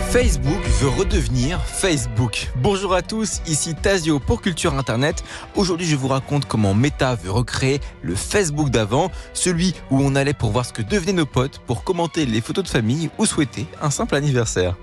Facebook veut redevenir Facebook. Bonjour à tous, ici Tazio pour Culture Internet. Aujourd'hui, je vous raconte comment Meta veut recréer le Facebook d'avant, celui où on allait pour voir ce que devenaient nos potes, pour commenter les photos de famille ou souhaiter un simple anniversaire.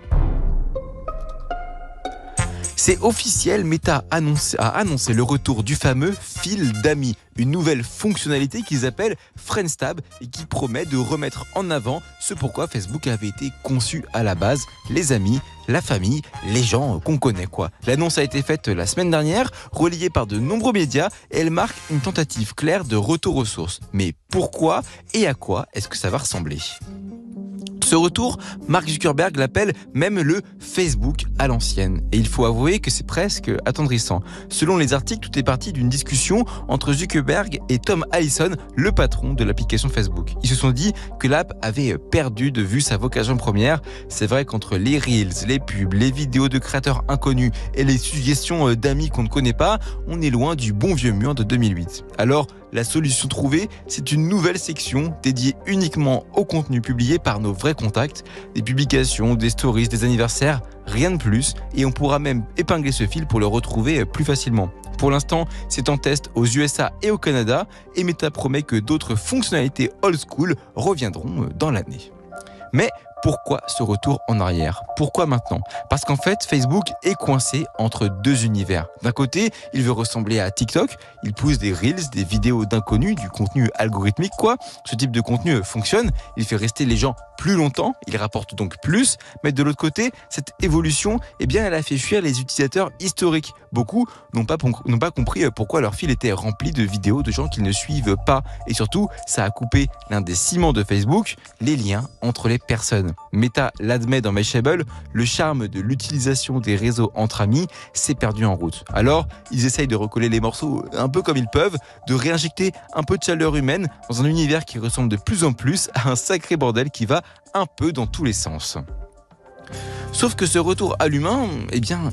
C'est officiel, Meta a annoncé le retour du fameux fil d'amis, une nouvelle fonctionnalité qu'ils appellent Friends Tab et qui promet de remettre en avant ce pourquoi Facebook avait été conçu à la base, les amis, la famille, les gens qu'on connaît quoi. L'annonce a été faite la semaine dernière, relayée par de nombreux médias et elle marque une tentative claire de retour aux sources. Mais pourquoi et à quoi est-ce que ça va ressembler ? Ce retour, Mark Zuckerberg l'appelle même le Facebook à l'ancienne. Et il faut avouer que c'est presque attendrissant. Selon les articles, tout est parti d'une discussion entre Zuckerberg et Tom Allison, le patron de l'application Facebook. Ils se sont dit que l'app avait perdu de vue sa vocation première. C'est vrai qu'entre les Reels, les pubs, les vidéos de créateurs inconnus et les suggestions d'amis qu'on ne connaît pas, on est loin du bon vieux mur de 2008. Alors, la solution trouvée, c'est une nouvelle section dédiée uniquement au contenu publié par nos vrais contacts, des publications, des stories, des anniversaires, rien de plus, et on pourra même épingler ce fil pour le retrouver plus facilement. Pour l'instant, c'est en test aux USA et au Canada, et Meta promet que d'autres fonctionnalités old school reviendront dans l'année. Mais pourquoi ce retour en arrière ? Pourquoi maintenant ? Parce qu'en fait, Facebook est coincé entre deux univers. D'un côté, il veut ressembler à TikTok, il pousse des Reels, des vidéos d'inconnus, du contenu algorithmique quoi. Ce type de contenu fonctionne, il fait rester les gens plus longtemps, il rapporte donc plus. Mais de l'autre côté, cette évolution, elle a fait fuir les utilisateurs historiques. Beaucoup n'ont pas compris pourquoi leur fil était rempli de vidéos de gens qu'ils ne suivent pas. Et surtout, ça a coupé l'un des ciments de Facebook, les liens entre les personnes. Meta l'admet dans Mashable, le charme de l'utilisation des réseaux entre amis s'est perdu en route. Alors, ils essayent de recoller les morceaux un peu comme ils peuvent, de réinjecter un peu de chaleur humaine dans un univers qui ressemble de plus en plus à un sacré bordel qui va un peu dans tous les sens. Sauf que ce retour à l'humain,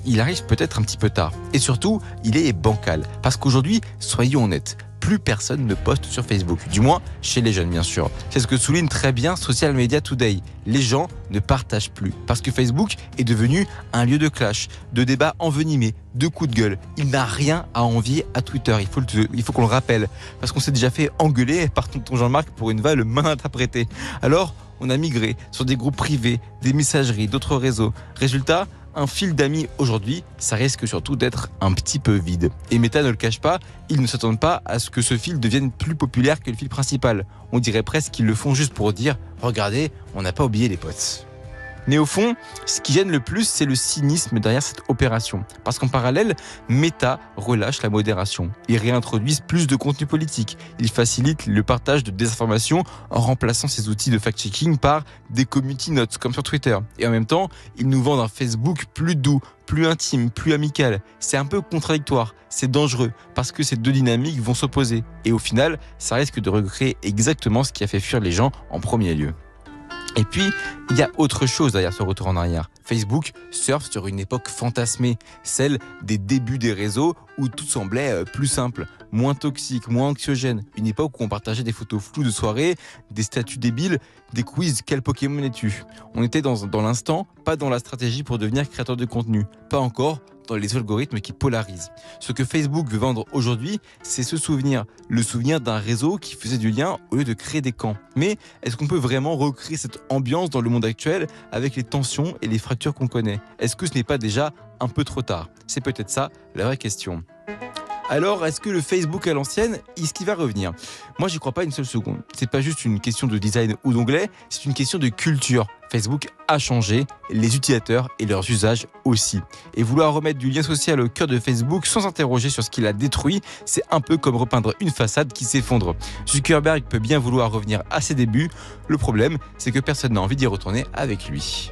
il arrive peut-être un petit peu tard. Et surtout, il est bancal. Parce qu'aujourd'hui, soyons honnêtes, plus personne ne poste sur Facebook. Du moins, chez les jeunes, bien sûr. C'est ce que souligne très bien Social Media Today. Les gens ne partagent plus. Parce que Facebook est devenu un lieu de clash, de débats envenimés, de coups de gueule. Il n'a rien à envier à Twitter. Il faut qu'on le rappelle. Parce qu'on s'est déjà fait engueuler par tonton Jean-Marc pour une vanne mal interprétée. Alors, on a migré sur des groupes privés, des messageries, d'autres réseaux. Résultat, un fil d'amis aujourd'hui, ça risque surtout d'être un petit peu vide. Et Meta ne le cache pas, ils ne s'attendent pas à ce que ce fil devienne plus populaire que le fil principal. On dirait presque qu'ils le font juste pour dire « Regardez, on n'a pas oublié les potes ». Mais au fond, ce qui gêne le plus, c'est le cynisme derrière cette opération. Parce qu'en parallèle, Meta relâche la modération. Ils réintroduisent plus de contenu politique. Ils facilitent le partage de désinformation en remplaçant ces outils de fact-checking par des community notes, comme sur Twitter. Et en même temps, ils nous vendent un Facebook plus doux, plus intime, plus amical. C'est un peu contradictoire, c'est dangereux, parce que ces deux dynamiques vont s'opposer. Et au final, ça risque de recréer exactement ce qui a fait fuir les gens en premier lieu. Et puis, il y a autre chose derrière ce retour en arrière. Facebook surfe sur une époque fantasmée, celle des débuts des réseaux où tout semblait plus simple, moins toxique, moins anxiogène. Une époque où on partageait des photos floues de soirée, des statuts débiles, des quiz « Quel Pokémon es-tu ?» On était dans l'instant, pas dans la stratégie pour devenir créateur de contenu. Pas encore dans les algorithmes qui polarisent. Ce que Facebook veut vendre aujourd'hui, c'est ce souvenir. Le souvenir d'un réseau qui faisait du lien au lieu de créer des camps. Mais est-ce qu'on peut vraiment recréer cette ambiance dans le monde actuel avec les tensions et les fractures qu'on connaît ? Est-ce que ce n'est pas déjà un peu trop tard ? C'est peut-être ça la vraie question. Alors, est-ce que le Facebook à l'ancienne, est-ce qu'il va revenir ? Moi, j'y crois pas une seule seconde. C'est pas juste une question de design ou d'onglet, c'est une question de culture. Facebook a changé, les utilisateurs et leurs usages aussi. Et vouloir remettre du lien social au cœur de Facebook sans s'interroger sur ce qu'il a détruit, c'est un peu comme repeindre une façade qui s'effondre. Zuckerberg peut bien vouloir revenir à ses débuts. Le problème, c'est que personne n'a envie d'y retourner avec lui.